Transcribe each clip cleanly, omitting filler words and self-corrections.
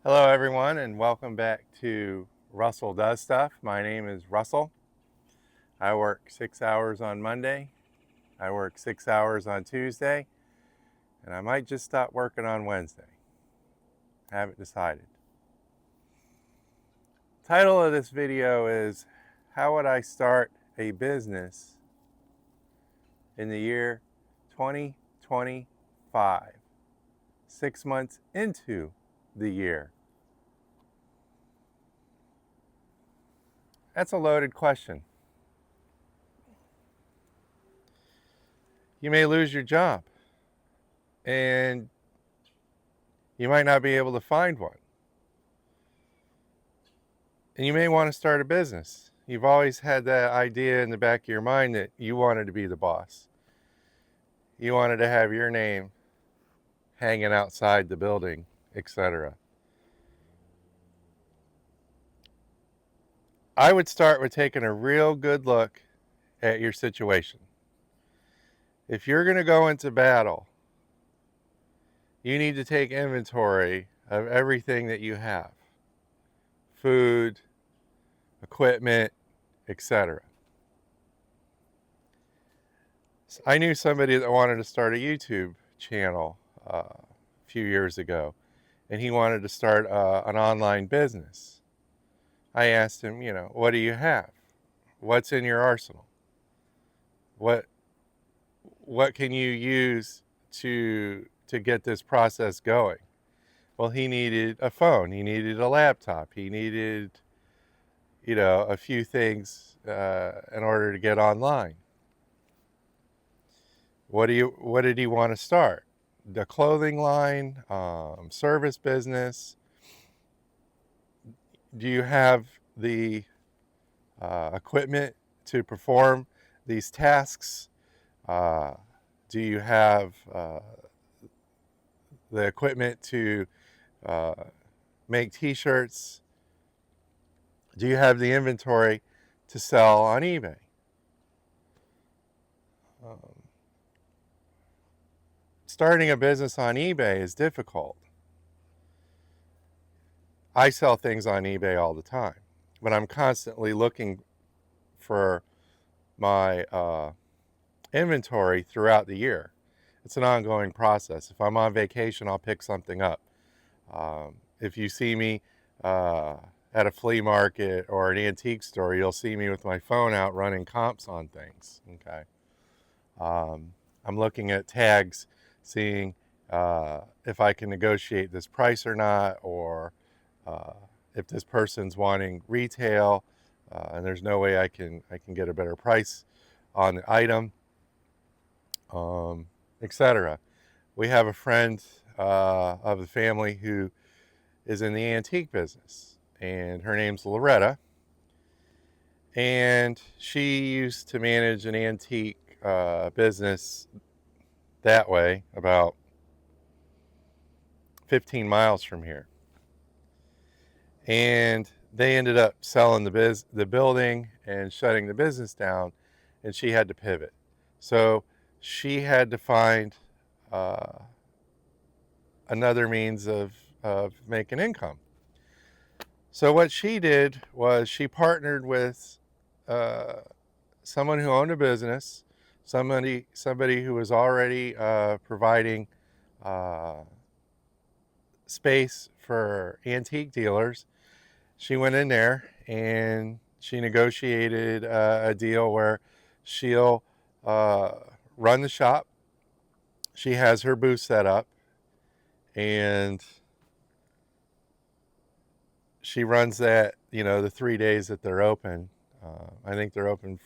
Hello everyone and welcome back to Russell Does Stuff. My name is Russell. I work 6 hours on Monday, I work 6 hours on Tuesday, and I might just stop working on Wednesday. I haven't decided. Title of this video is How Would I Start a Business in the Year 2025? 6 months into the year. That's a loaded question. You may lose your job and you might not be able to find one. And you may want to start a business. You've always had that idea in the back of your mind that you wanted to be the boss. You wanted to have your name hanging outside the building, etc. I would start with taking a real good look at your situation. If you're going to go into battle, you need to take inventory of everything that you have. Food, equipment, etc. I knew somebody that wanted to start a YouTube channel a few years ago, and he wanted to start an online business. I asked him, what do you have? What's in your arsenal? What can you use to get this process going? Well, he needed a phone. He needed a laptop. He needed, a few things in order to get online. What did he want to start? The clothing line, service business. Do you have the equipment to perform these tasks? Do you have the equipment to make t-shirts? Do you have the inventory to sell on eBay? Starting a business on eBay is difficult. I sell things on eBay all the time, but I'm constantly looking for my inventory throughout the year. It's an ongoing process. If I'm on vacation, I'll pick something up. If you see me at a flea market or an antique store, you'll see me with my phone out running comps on things. Okay. I'm looking at tags, seeing if I can negotiate this price or not, or if this person's wanting retail and there's no way I can get a better price on the item, etc. We have a friend of the family who is in the antique business, and her name's Loretta, and she used to manage an antique business that way, about 15 miles from here. And they ended up selling the building and shutting the business down, and she had to pivot. So she had to find another means of making income. So what she did was she partnered with someone who owned a business, somebody who was already providing space for antique dealers. She went in there and she negotiated a deal where she'll run the shop. She has her booth set up, and she runs that, the 3 days that they're open. I think they're open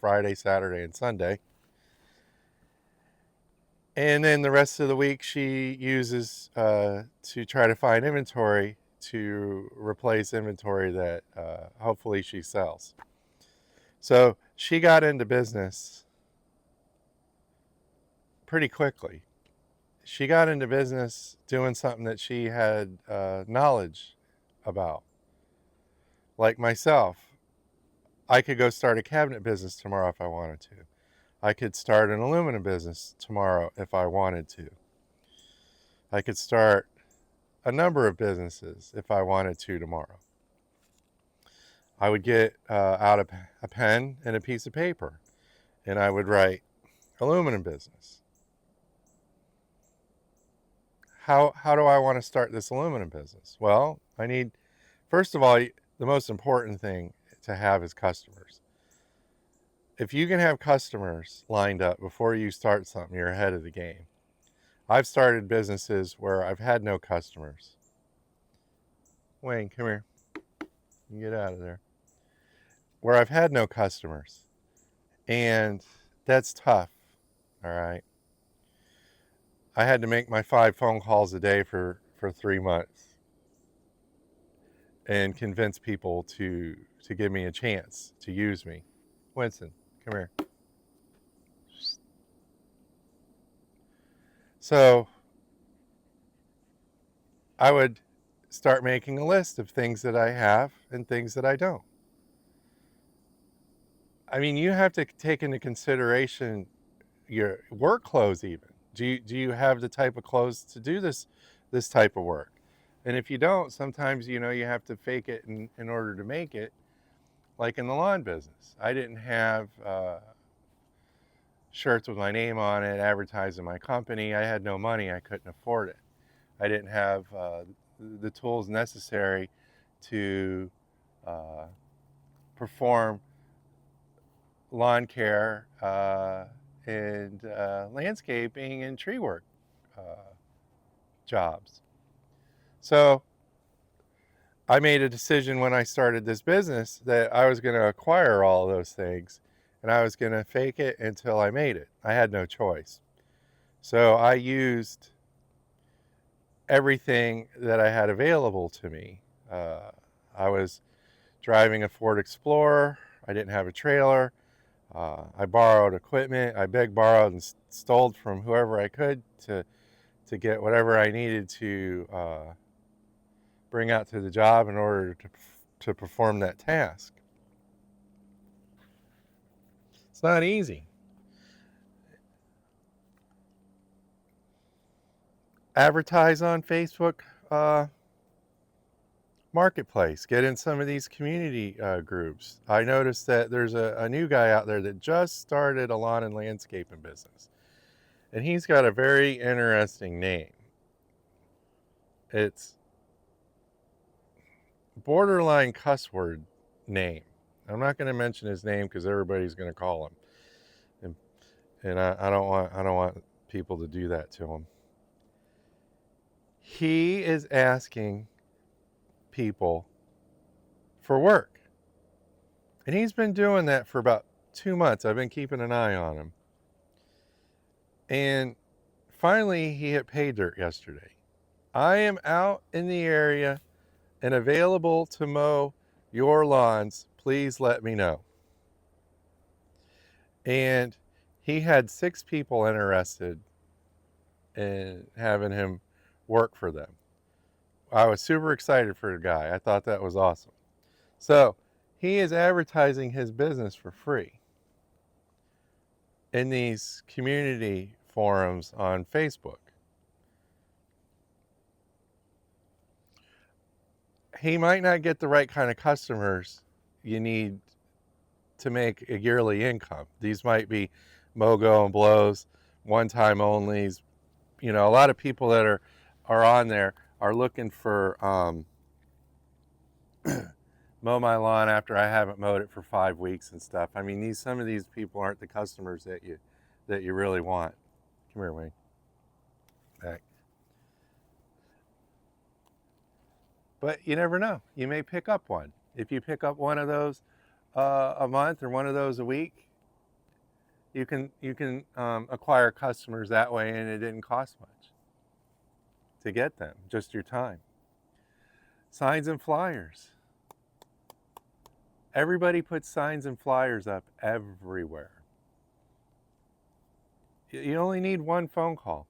Friday, Saturday, and Sunday. And then the rest of the week she uses to try to find inventory to replace inventory that hopefully she sells. So she got into business pretty quickly. She got into business doing something that she had knowledge about. Like myself, I could go start a cabinet business tomorrow if I wanted to. I could start an aluminum business tomorrow if I wanted to. I could start a number of businesses if I wanted to tomorrow. I would get out a pen and a piece of paper, and I would write aluminum business. How do I want to start this aluminum business? Well, I need, first of all, the most important thing to have is customers. If you can have customers lined up before you start something, you're ahead of the game. I've started businesses where I've had no customers. Wayne, come here. You get out of there. Where I've had no customers. And that's tough. All right. I had to make my 5 phone calls a day for 3 months and convince people to give me a chance to use me. Winston, come here. So I would start making a list of things that I have and things that I don't. I mean, you have to take into consideration your work clothes even. Do you have the type of clothes to do this type of work? And if you don't, sometimes you have to fake it in order to make it. Like in the lawn business, I didn't have shirts with my name on it advertising my company. I had no money. I couldn't afford it. I didn't have the tools necessary to perform lawn care and landscaping and tree work jobs. So I made a decision when I started this business that I was going to acquire all of those things, and I was going to fake it until I made it. I had no choice. So I used everything that I had available to me. I was driving a Ford Explorer. I didn't have a trailer. I borrowed equipment. I begged, borrowed, and stole from whoever I could to get whatever I needed to bring out to the job in order to perform that task. It's not easy. Advertise on Facebook Marketplace. Get in some of these community groups. I noticed that there's a new guy out there that just started a lawn and landscaping business. And he's got a very interesting name. It's borderline cuss word name. I'm not going to mention his name because everybody's going to call him, and I don't want people to do that to him. He is asking people for work, and he's been doing that for about 2 months. I've been keeping an eye on him, and finally he hit pay dirt yesterday. I am out in the area and available to mow your lawns. Please let me know. And he had 6 people interested in having him work for them. I was super excited for the guy. I thought that was awesome. So he is advertising his business for free in these community forums on Facebook. He might not get the right kind of customers you need to make a yearly income. These might be MOGO and blows, one-time onlys. A lot of people that are on there are looking for mow my lawn after I haven't mowed it for 5 weeks and stuff. I mean, some of these people aren't the customers that you really want. Come here, Wayne. Back. But you never know. You may pick up one. If you pick up one of those a month or one of those a week, you can acquire customers that way, and it didn't cost much to get them, just your time. Signs and flyers. Everybody puts signs and flyers up everywhere. You only need one phone call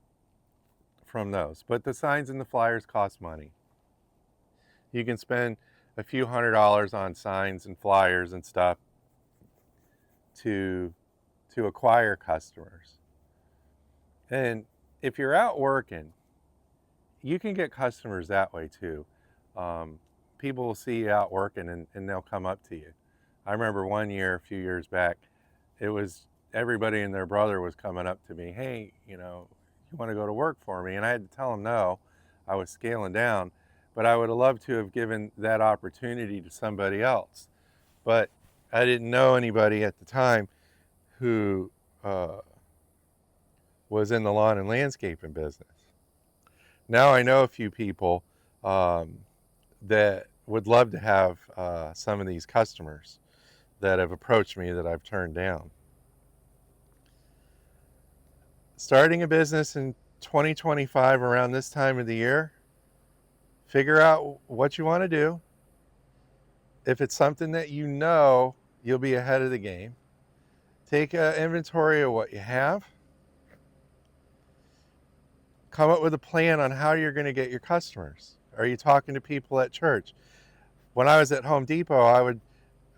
from those, but the signs and the flyers cost money. You can spend a few $100s on signs and flyers and stuff to acquire customers. And if you're out working, you can get customers that way too. People will see you out working and they'll come up to you. I remember one year, a few years back, it was everybody and their brother was coming up to me, hey, you want to go to work for me? And I had to tell them no, I was scaling down, but I would have loved to have given that opportunity to somebody else. But I didn't know anybody at the time who was in the lawn and landscaping business. Now I know a few people um, that would love to have some of these customers that have approached me that I've turned down. Starting a business in 2025 around this time of the year, figure out what you want to do. If it's something that you know, you'll be ahead of the game. Take an inventory of what you have. Come up with a plan on how you're going to get your customers. Are you talking to people at church? When I was at Home Depot,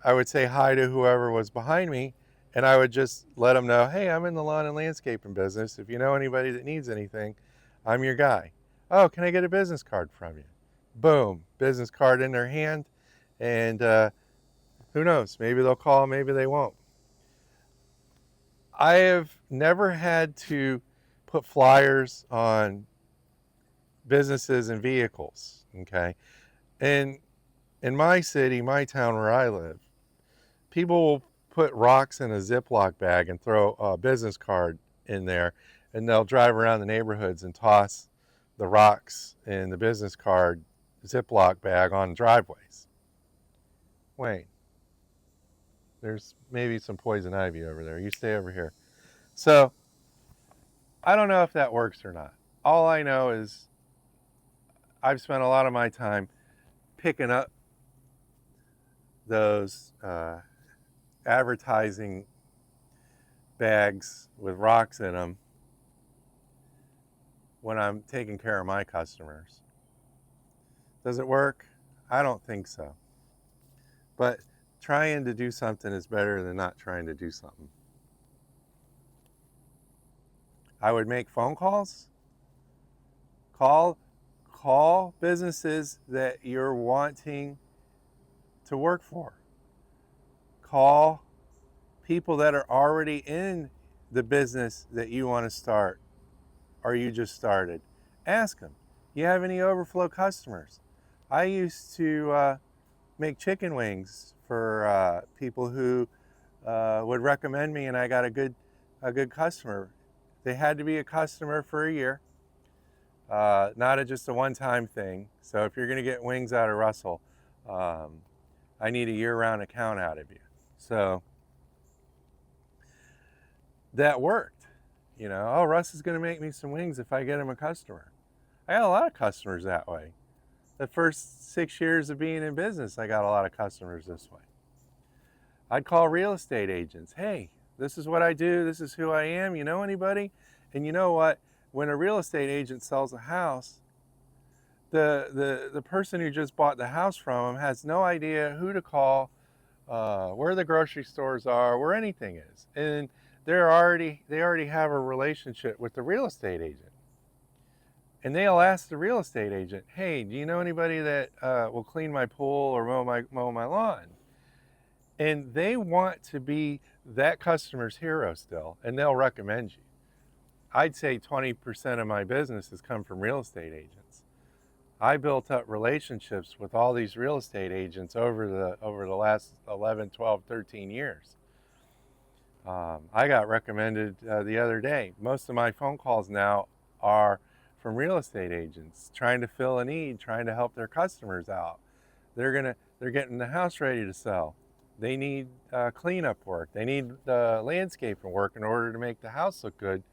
I would say hi to whoever was behind me, and I would just let them know, hey, I'm in the lawn and landscaping business. If you know anybody that needs anything, I'm your guy. Oh, can I get a business card from you? Boom, business card in their hand, and who knows? Maybe they'll call, maybe they won't. I have never had to put flyers on businesses and vehicles, okay? And in my city, my town where I live, people will put rocks in a Ziploc bag and throw a business card in there, and they'll drive around the neighborhoods and toss the rocks in the business card Ziploc bag on driveways. Wait, there's maybe some poison ivy over there. You stay over here. So I don't know if that works or not. All I know is I've spent a lot of my time picking up those advertising bags with rocks in them when I'm taking care of my customers. Does it work? I don't think so. But trying to do something is better than not trying to do something. I would make phone calls. Call businesses that you're wanting to work for. Call people that are already in the business that you want to start or you just started. Ask them, you have any overflow customers? I used to make chicken wings for people who would recommend me, and I got a good customer. They had to be a customer for a year, not just a one-time thing. So if you're going to get wings out of Russell, I need a year-round account out of you. So that worked. Oh, Russ is going to make me some wings if I get him a customer. I got a lot of customers that way. The first 6 years of being in business, I got a lot of customers this way. I'd call real estate agents. Hey, this is what I do. This is who I am. You know anybody? And you know what? When a real estate agent sells a house, the person who just bought the house from him has no idea who to call, where the grocery stores are, where anything is. And they already have a relationship with the real estate agent. And they'll ask the real estate agent, hey, do you know anybody that will clean my pool or mow my lawn? And they want to be that customer's hero still, and they'll recommend you. I'd say 20% of my business has come from real estate agents. I built up relationships with all these real estate agents over the last 11, 12, 13 years. I got recommended the other day. Most of my phone calls now are from real estate agents trying to fill a need, trying to help their customers out. They're getting the house ready to sell. They need cleanup work. They need landscaping work in order to make the house look good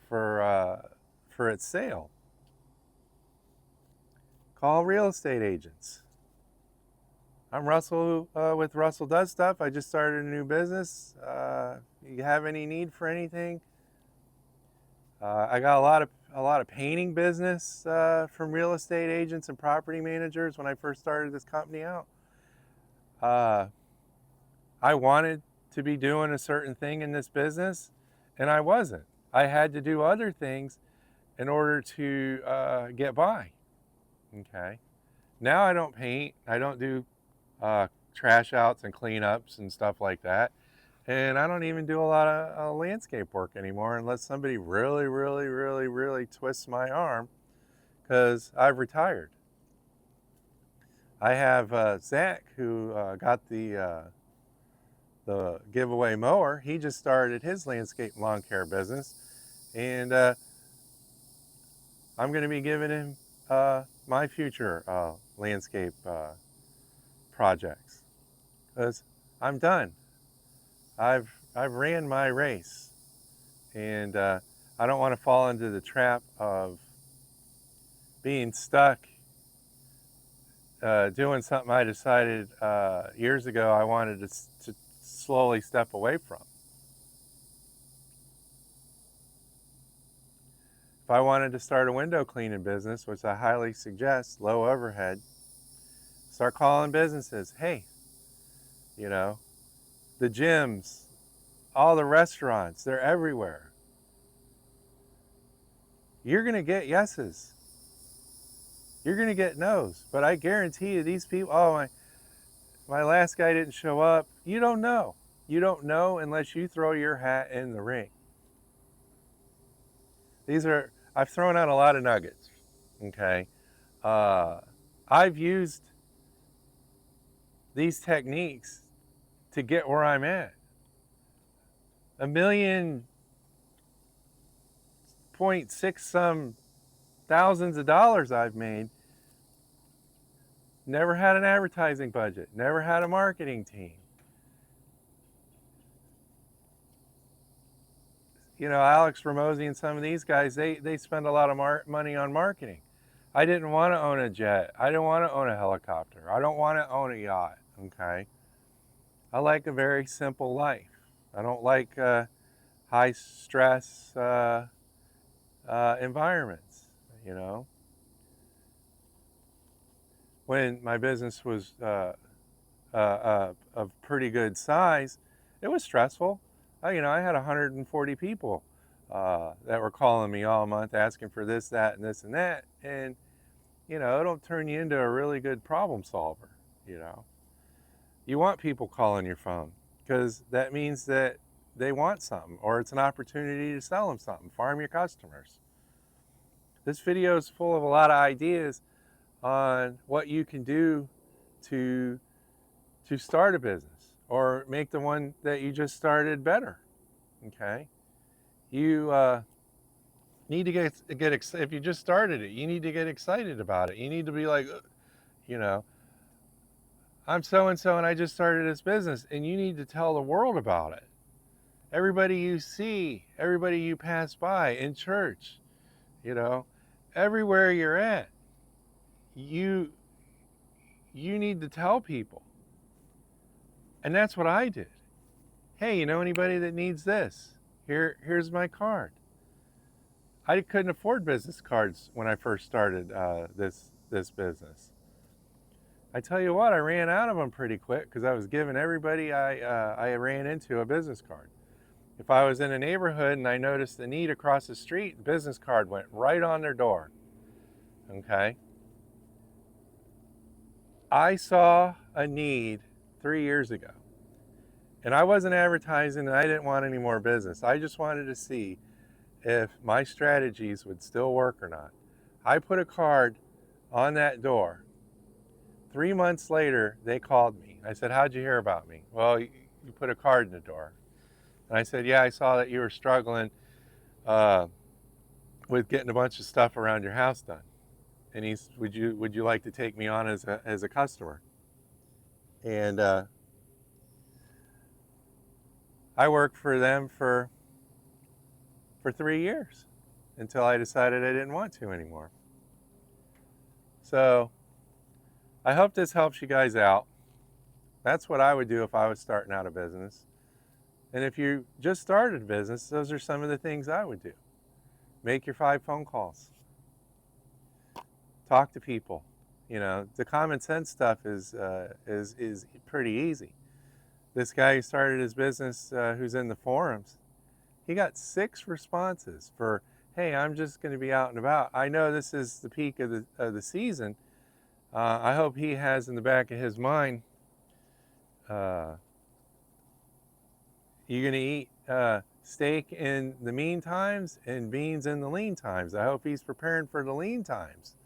for its sale. Call real estate agents. I'm Russell with Russell Does Stuff. I just started a new business. You have any need for anything? I got a lot of painting business from real estate agents and property managers when I first started this company out. I wanted to be doing a certain thing in this business, and I wasn't. I had to do other things in order to get by. Okay. Now I don't paint. I don't do trash outs and cleanups and stuff like that. And I don't even do a lot of landscape work anymore unless somebody really, really, really, really twists my arm because I've retired. I have Zach who got the giveaway mower. He just started his landscape lawn care business, and I'm going to be giving him my future landscape projects because I'm done. I've ran my race, and I don't want to fall into the trap of being stuck doing something I decided years ago I wanted to slowly step away from. If I wanted to start a window cleaning business, which I highly suggest, low overhead, start calling businesses. Hey, you know, the gyms, all the restaurants, they're everywhere. You're going to get yeses. You're going to get no's. But I guarantee you these people, oh, my last guy didn't show up. You don't know. You don't know unless you throw your hat in the ring. I've thrown out a lot of nuggets, okay? I've used these techniques to get where I'm at. 1.6 some thousands of dollars I've made. Never had an advertising budget, never had a marketing team. You know, Alex Ramosi and some of these guys, they spend a lot of money on marketing. I didn't want to own a jet. I didn't want to own a helicopter. I don't want to own a yacht, okay? I like a very simple life. I don't like high stress environments, you know. When my business was of pretty good size, it was stressful. I had 140 people that were calling me all month asking for this, that, and this and that. And, it'll turn you into a really good problem solver, You want people calling your phone because that means that they want something or it's an opportunity to sell them something, farm your customers. This video is full of a lot of ideas on what you can do to start a business or make the one that you just started better. Okay, you need to get if you just started it, you need to get excited about it. You need to be like, I'm so and so, and I just started this business, and you need to tell the world about it. Everybody you see, everybody you pass by in church, everywhere you're at, you need to tell people. And that's what I did. Hey, you know anybody that needs this? Here's my card. I couldn't afford business cards when I first started this business. I tell you what, I ran out of them pretty quick because I was giving everybody I ran into a business card. If I was in a neighborhood and I noticed the need across the street, the business card went right on their door. Okay? I saw a need 3 years ago. And I wasn't advertising and I didn't want any more business. I just wanted to see if my strategies would still work or not. I put a card on that door. 3 months later, they called me. I said, how'd you hear about me? Well, you put a card in the door. And I said, yeah, I saw that you were struggling with getting a bunch of stuff around your house done. And he's, would you like to take me on as a customer? And I worked for them for 3 years until I decided I didn't want to anymore. So I hope this helps you guys out. That's what I would do if I was starting out a business. And if you just started a business, those are some of the things I would do. Make your 5 phone calls. Talk to people. The common sense stuff is pretty easy. This guy who started his business, who's in the forums, he got 6 responses for hey, I'm just going to be out and about. I know this is the peak of the season. I hope he has in the back of his mind, uh, you're going to eat steak in the mean times and beans in the lean times. I hope he's preparing for the lean times.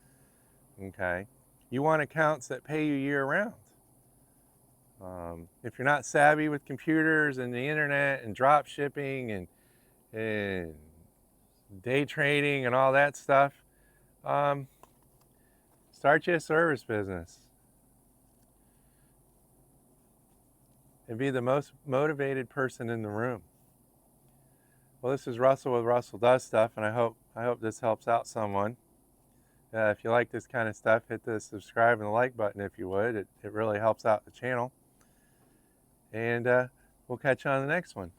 Okay. You want accounts that pay you year round. If you're not savvy with computers and the internet and drop shipping and day trading and all that stuff, um, start you a service business and be the most motivated person in the room. Well, this is Russell with Russell Does Stuff, and I hope this helps out someone. If you like this kind of stuff, hit the subscribe and the like button if you would. It really helps out the channel. And we'll catch you on the next one.